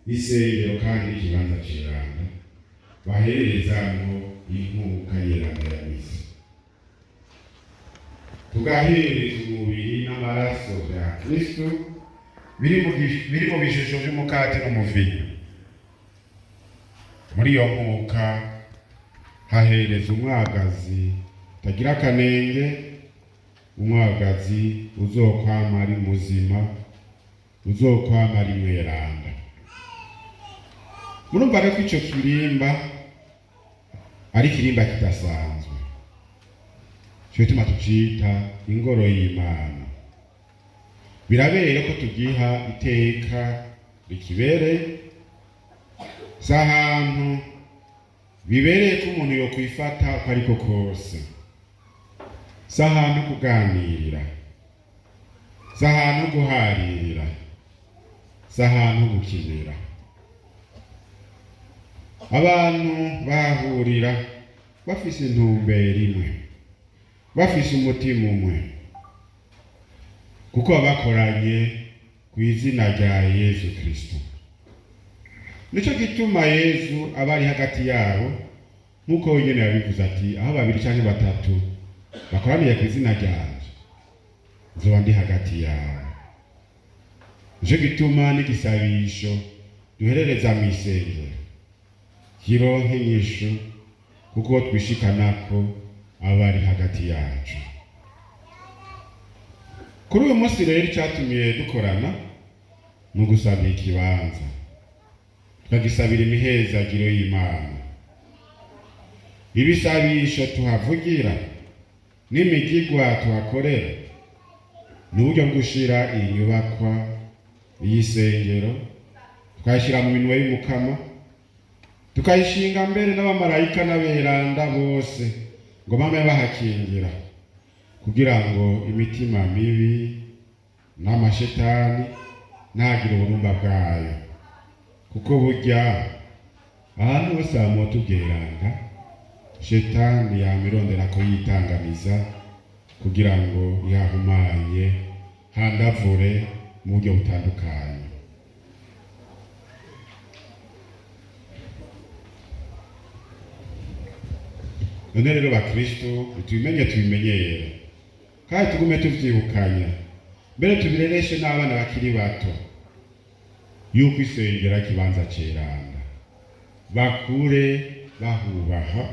isengero kandi n'ikibanza ceranda bahererezamwo inkuka yeranda ya misa, tugahereza umubiri n'amaraso vya Kristo biri mu bishusho vy'umukate n'umuvinyu. Muri iyo nkuka hahereza umwagazi utagira akanenge, umwagazi uzokwama ari muzima, uzokwama ari mweranda. Murumva rero ko ico kirimba ari kirimba kidasanzwe, cyo gituma tucita ingoro y'Imana. Birabereye ko tugiha iteka rikibereye, si ahantu bibereye ko umuntu yokwifata uko ariko kose, si ahantu kuganirira, si ahantu guharira, si ahantu gukinira. Abantu bahurira bafise intumbero imwe, bafise umutima umwe, kuko bakoranye ku izina rya Yesu Kristo. Nico gituma Yesu aba ari hagati yabo, nk'uko wenyene yabivuze ati, aho babiri canke batatu bakoraniye ku izina ryanje, nzoba ndi hagati yabo. Nico gituma n'igisabisho duherereza mw'isengero kironke inyishu, kuko twishikanako aba ari hagati yacu. Kuri uyu munsi rero icatumye dukorana ni ugusabira ikibanza, tukagisabira imihezagiro y'Imana. Ibisabisho tuhavugira n'imigigwa tuhakorera ni uburyo bwo gushira iyi nyubakwa y'isengero tukayishira mu minwe y'Umukama, tukayishinga mbere n'abamarayika n'aberanda bose ngo bame bahakingira, kugira ngo imitima mibi n'amashetani ntagire uburumba bwayo, kuko burya ahantu hose hamota ubweranda shetani yamirondera ko yitanganiza kugira ngo yahumanye handavure mu buryo butandukanye. None rero bakristo tubimenyere kandi tugume tuvyibukanya, mbere tubirereshe n'abana bakiri bato yuko isengera kibanza ceranda, bakure bahubaha,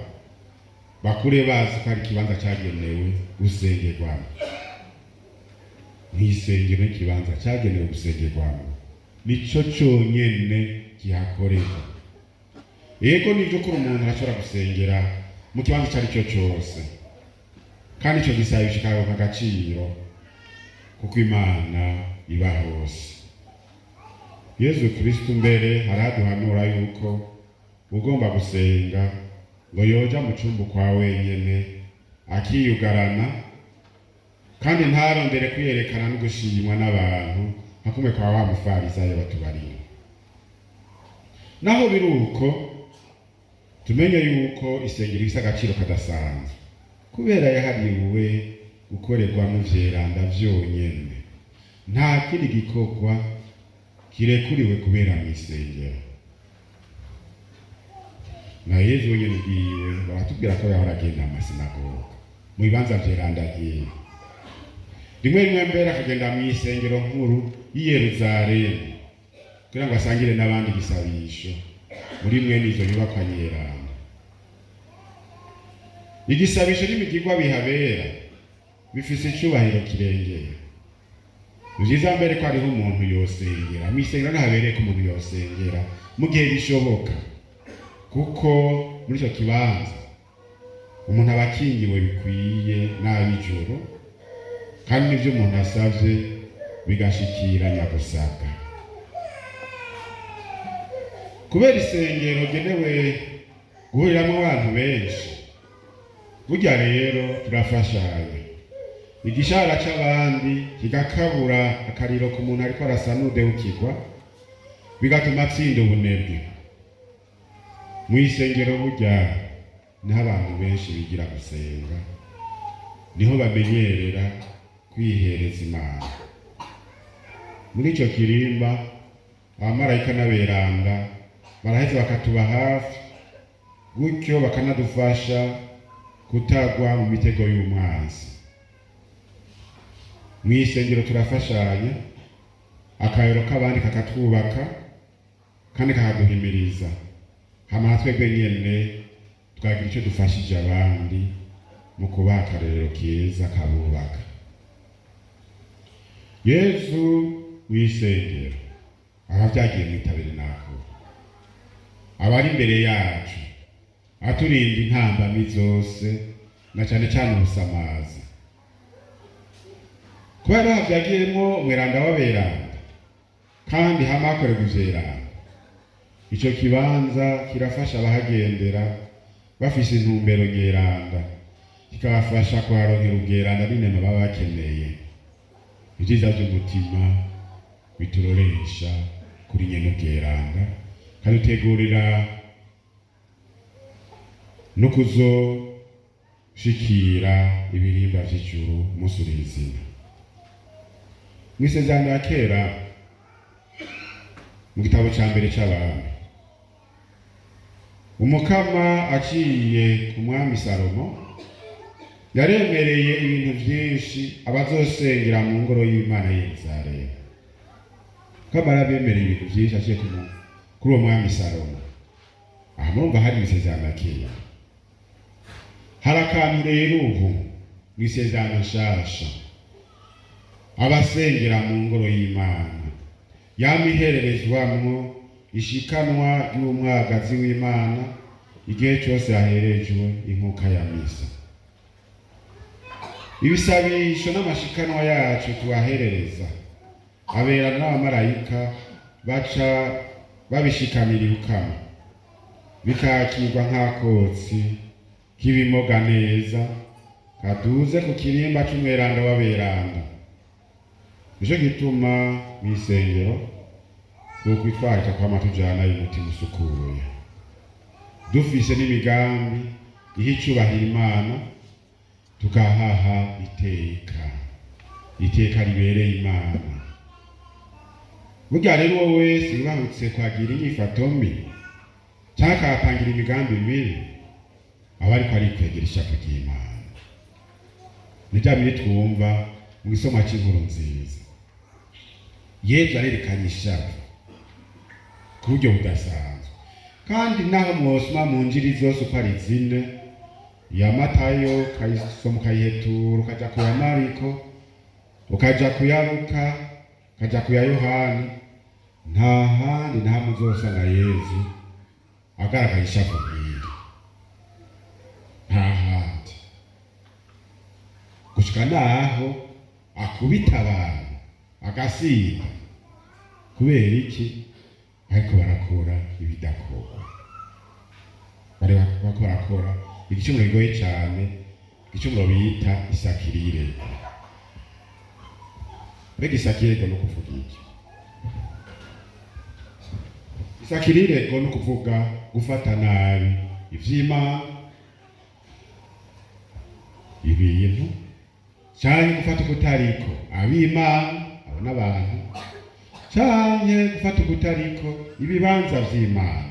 bakure bazi ko ari ikibanza cagenewe gusengerwamo. Nk'isengero n'ikibanza cagenewe gusengerwamo, nico conyene kihakorerwa. Yego nivyo ko umuntu arashobora gusengera mu kibanza icyo ari cyo cyose, kandi icyo gisabisho kikaronka agaciro, kuko Imana iba hose. Yesu Kristo mbere haraduhanura yuko ugomba gusenga ngo yoja mu cumba kwa wenyene akiyugarana, kandi ntarondere kwiyerekana no gushimwa n'abantu nka kumwe kwa wa mufarisayo batubarira. Naho biruko tumenye yuko isengero ifise agaciro kadasanzwe, kubera yahariwe gukorerwa mu vyeranda vyonyene. Nta kindi gikorwa kirekuriwe kubera mw'isengero. Na Yesu wenyene ubwiwe baratubwira ko yahora agenda mu masinagoga, mu bibanza vyeranda vyiwe. Rimwe rimwe mbere akagenda mw'isengero nkuru y'i Yerusalemu kugira ngo asangire n'abandi igisabisho muri mwene izo nyubakwa nyeranda. Igisabisho n'imigigwa bihabera bifise icubahiro kirengeye. Ni vyiza mbere ko hariho umuntu yosengera mw'isengero, ntahabereye ko umuntu yosengera mu gihe bishoboka, kuko muri ico kibanza umuntu aba akingiwe bikwiye n'ab'ijuru, kandi n'ivyo umuntu asavye bigashikira nyagusaka. Kubera isengero genewe guhuriramwo abantu benshi, burya rero turafashanya. Igishara c'abandi kigakabura akariro ku muntu ariko arasa n'udehukirwa, bigatuma atsinda ubunebwe. Mw'isengero burya niho abantu benshi bigira gusenga, niho bamenyerera kwihereza Imana. Muri ico kirimba abamarayika n'aberanda baraheza bakatuba hafi, gutyo bakanadufasha kutagwa mu mitego y'umwanzi. Mw'isengero turafashanya, akayero k'abandi kakatwubaka kandi kakaduhimiriza, hama twebwe nyene twagira icyo dufashije abandi mu kubaha akarorero keza kabubaka. Yesu w'isengero aha vyagiye mw'itabernakulo, abari imbere yacu aturinda intambamyi zose, na cane cane ubusamazi. Kubera havyagiyemwo umweranda w'aberanda kandi hama hakorerwa ivyeranda, ico kibanza kirafasha abahagendera bafise intumbero nyeranda, kikabafasha kuharonkera ubweranda n'inema baba bakeneye. Ivyiza vy'umutima bituroresha kuri nyene ubweranda, kadutegurira no kuzoshikira ibirimba vy'ijuru umunsi uri izina. Mw'isezerano ya kera mu gitabo ca mbere c'Abami, umukama aciye ku mwami Salomo yaremereye ibintu vyinshi abazosengera mu ngoro y'Imana y'i Yerusalemu. Kama arabemereye ibintu vyinshi aciye kuri uwo mwami Salomo, aha murumva hari mw'isezerano ya kera. Hari akantu rero ubu mw'isezerano nshasha abasengera mu ngoro y'Imana yama ihererezwamwo ishikanwa ry'umwagazi w'Imana igihe cyose haherejwe inkuka ya misa. Ibisabisho n'amashikanwa yacu tubaherereza abera n'abamarayika baca babishikamira ibukama, bikakirwa nk'akotsi k'ibimoga neza kaduze ku kirimba c'umweranda w'aberanda. Nico gituma mw'isengero twokwitwarika kwama tujana y'umutima usukuye, dufise n'imigambi iha icubahiro Imana, tukahaha iteka ribereye Imana. Burya rero uwo wese yubahutse kwagira inyifato mbi canke akahatangira imigambi mibi, aba ariko arikwegera ishavu ry'Imana. Ni vya bindi twumva mu gisomwa c'inkuru nziza. Yesu arerekanye ishavu ku buryo budasanzwe, kandi naho mwosoma mu njiri zose uko ari zine, iya Matayo ukayisoma ukayihetura, ukaja ku ya Mariko, ukaja ku ya Luka, ukaja ku ya Yohani, nta handi na hamwe uzosanga Yesu agaragaye ishavu nk'iri. Nta handi, gushika naho akubita abantu agasinda. Kubera iki? Ariko barakora ibidakorwa, bariko barakora igicumuro kigoye cane, igicumuro bita isakirirego. Mbega isakirirego no kuvuga iki? Isakirirego no kuvuga gufata nabi ivy'Imana, ibintu, canke gufata ukutariko ab'Imana, abo n'abantu, canke gufata ukutariko ibibanza vy'Imana.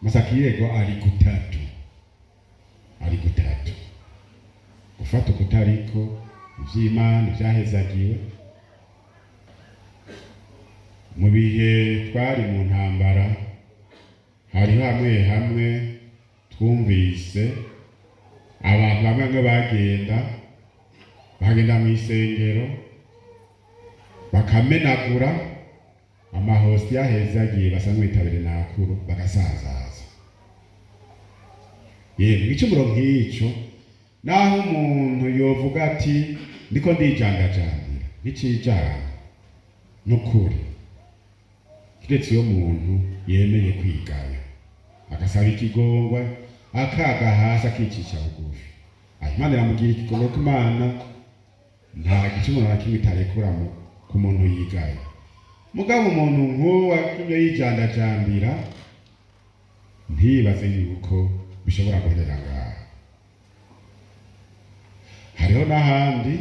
Amasakirirego ari gutatu, gufata ukutariko ivy'Imana vyahezagiwe. Mu bihe twari mu ntambara, hariho hamwe twumvise abantu bamwe bagenda mw'isengero bakamenagura amahosi yahezagiye basanzwe mw'itabernakulo bagasazaza. Yemwe igicumuro nk'ico, naho umuntu yovuga ati ndiko ndijandajandira, nticijana n'ukuri, kiretse iyo muntu yemeye kwigaya agasaba ikigongwa, akaga hasi akicisha bugufi, Imana iramugira ikigongwe ko Imana nta gicumuro na kimwe itarekura ku muntu yigaya. Mugabo umuntu nk'uwo atumye yijandajandira, ntibaze yuko bishobora guherera ngaha. Hariho n'ahandi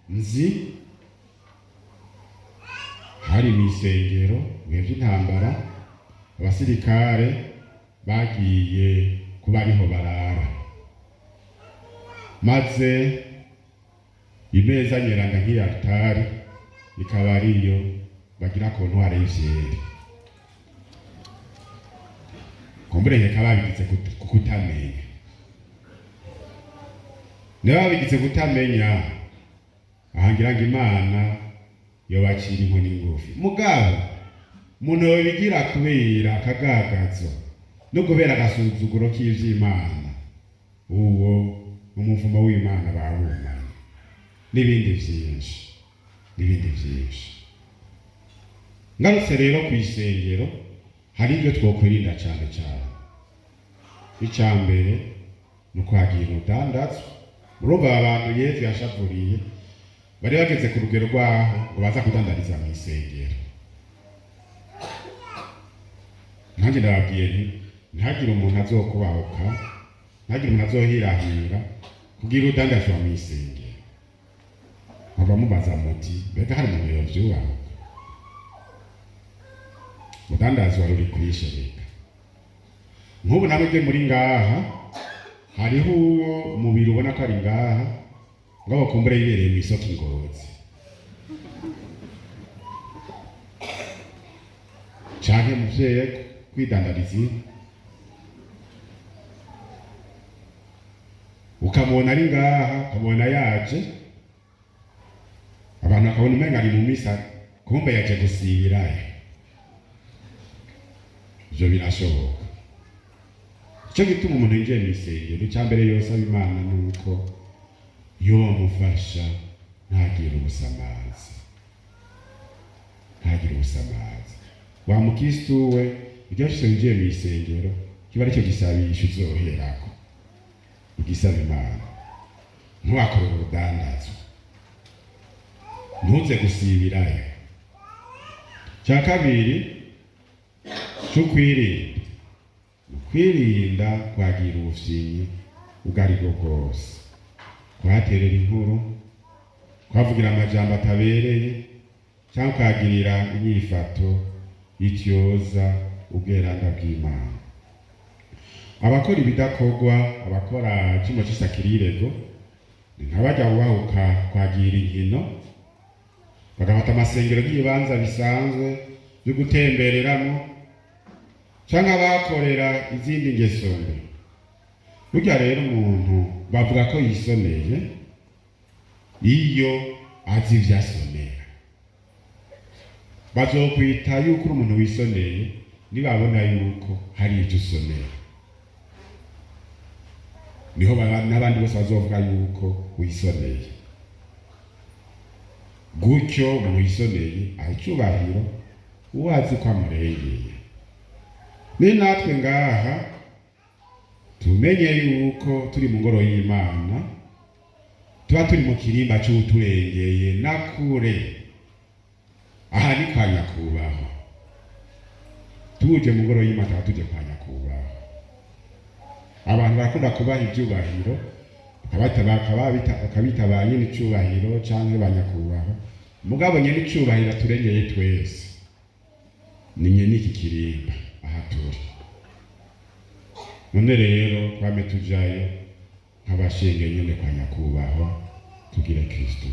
nzi hari mw'isengero bihe by'intambara abasirikare bagiye kuba ariho barara, maze imeza nyeranga nk'iyatari ikaba ariyo bagira kontwari y'ivyeri. Kumbure nkeka babigize kutamenya, niba babigize kutamenya ahangira ngo Imana yobacira inkoni ngufi. Mugabo umuntu yobigira kubera akagagazo no kubera agasuzuguro k'ivy'Imana, uwo umuvumo w'Imana bawumanye n'ibindi vyinshi. Ngarutse rero kw'isengero hari ibyo twokwirinda cyane. Icya mbere ni ukwagira urudandazwa. Urumva abantu Yesu yashavuriye bari bageze ku rugero rwaho ngo baza kudandariza mu isengero. Nanjye ndababwiye nti ntihagire umuntu azokubahuka, ntihagire umuntu azohirahira kugira urudandazwa mu isengero. Muba mubaza muti mbega hari umuntu yovyubahuka? Urudandazwa ruri kwishereka. Nk'ubu namwe bwe muri ngaha hariho umubiri ubona ko ari ngaha ngo bakumbure yibereye mu isoko Ngozi, canke muvyeyi kwidandariza, ukamubona ari ngaha, ukamubona yaje, abantu bakabona umenga ari mu misa, kumbe yaje gusibirayo. Ivyo birashoboka. Ico gituma umuntu yinjiye mw'isengero, icya mbere yosaba Imana nuko yomufasha ntagire ubusamazi. Wa mukristu we iryo shise winjiye mw'isengero kiba aricyo gisabisho uzoherako ugisaba Imana. Ntiwakore urudandazwa, ntuze gusibirayo. Cya kabiri kwirinda kwagira ubufyinyi ubwo ari bwo bwose, kuhaterera inkuru, kuhavugira amajambo atabereye, cyangwa kwagirira inyifato ityoza ubweranda bw'Imana. Abakora ibidakorwa, abakora kimo cy'isakirego, ntabajya bubahuka kwagira inkino, bagafata amasengero y'ibanza bisanzwe byo gutembereramo, cyangwa bakorera izindi ngeso mbi. Burya rero umuntu bavuga ko yisoneye iyo azi ivyasonera. Bazokwita yuko uri umuntu wisoneye nibabona yuko hari ivyo usonera, niho n'abandi bose bazovuga yuko wisoneye. Gutyo umuntu wisoneye ahicubahiro uwazi ko amurengeye. Ni natwe ngaha tumenye yuko turi mu ngoro y'Imana, tuba turi mu kirimba c'uturengeye na kure. Aha ni kwa nyakubahwa. Tuje mu ngoro y'Imana tuba tuje kwa nyakubahwa. Abantu barakunda kubaha ivyubahiro, bakabita ba nyene icubahiro canke ba nyakubahwa. Mugabo nyene icubahiro turengeye twese ni nyene iki kirimba aha turi. None rero twame tujayo nk'abashenge nyene kwa nyakubahwa tugire Kristo.